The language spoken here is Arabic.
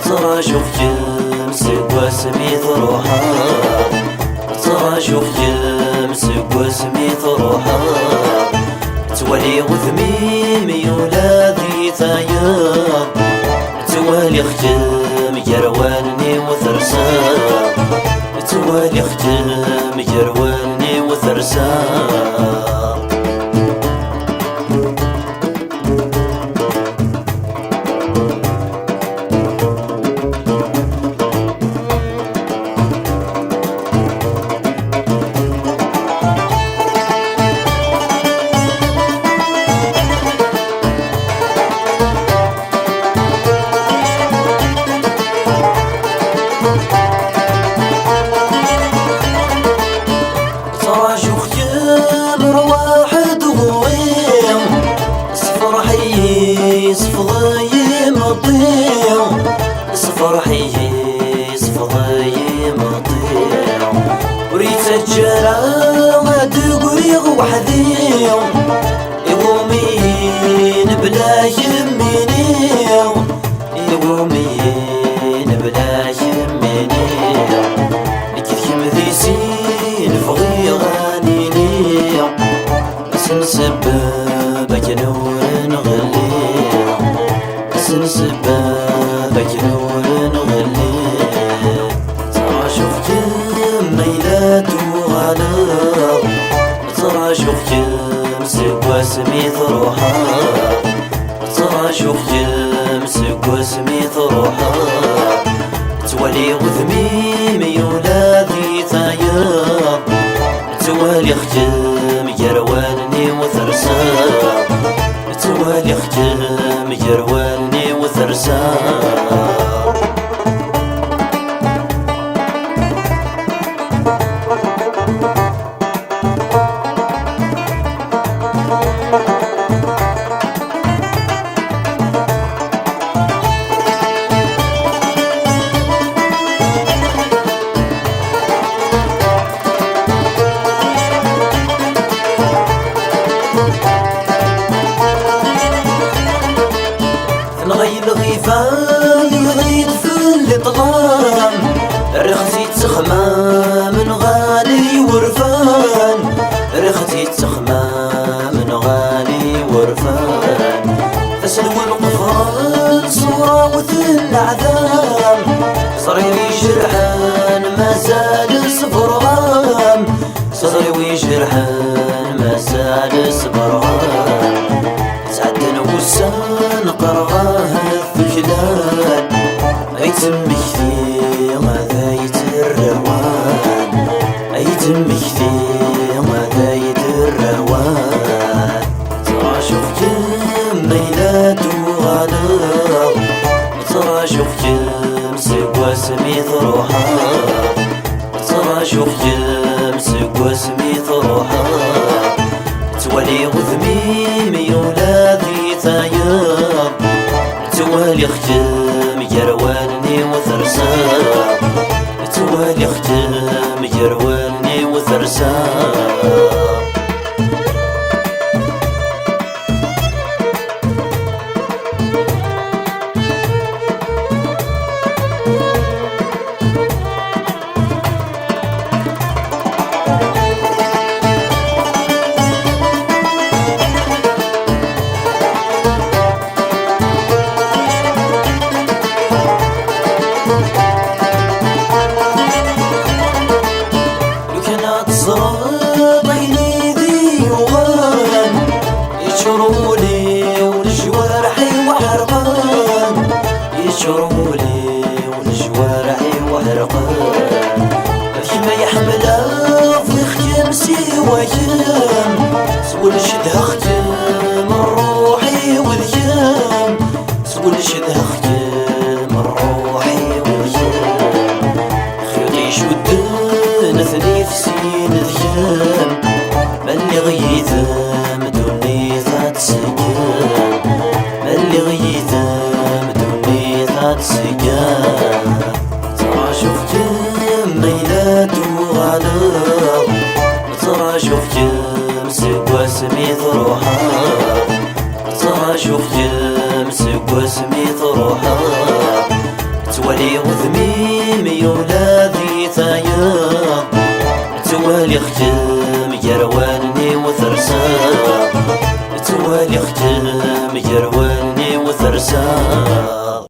ترى شوف يمسك وسميت روحه، ترى شوف يمسك وسميت روحه، توالي وذميمي ولادي ثايب، توالي ختم يرواني وثرسان، توالي ختم يرواني وثرسان. صفضي مطيع صفرحي صفضي مطيع وريت الجرى تقريغ وحدي يقومين بلا يميني يقومين بلا يميني نكتكم ذي سين فغي غانيني بس نسببك نور نغلي نسبابك نور نغلي. ترى شوف ميلاد وغلا، ترى شوف يمسك وسميت روحه، ترى شوف يمسك وسميت روحه، توالي وذميمي ولادي ثايب، توالي ختم يرواني وثرسان، توالي ختم يرواني وثرسان. نغيب غيفان غيد في الإطلام، رختي تخمام من غالي ورفان، رختي تخمام من غالي ورفان، فسلوى القفران صورة وثل عذاب، صريري جرحان ما زال صبرغام، صدري جرحان ما زال صبرغام، تعدن وسان قرغاه الثجلان، أيتم كثير هذا يتروان، أيتم كثير هذا يتروان. ترى شوف ميلاد وغلا، ترى شوف يمسك وسميت روحه، ترى شوف يمسك وسميت روحه، توالي وذميمي ولادي ثايب، توالي ختم يرواني وثرسان، توالي ختم يرواني وثرسان. يشعرولي والجوارحي وحرقان، يشعرولي والجوارحي وحرقان. كيما يحملها في ختم سوايام، سول شدها ختم روحي واليام، سول شدها ختم روحي واليام. خيوطي يشدن ثني في سين ذيام، ملي غيثم دوني ذات سقام، ملي غيثم دوني ذات سقام. ترى شفتم ميلاد وغلاغ، ترى شفتم سوا سميت روحها، ترى شفتم سوا سميت روحها. توالي وذميم يولادي ثايا، توالي ختم يرواني وثرسا، توالي ختم يرواني وثرسا.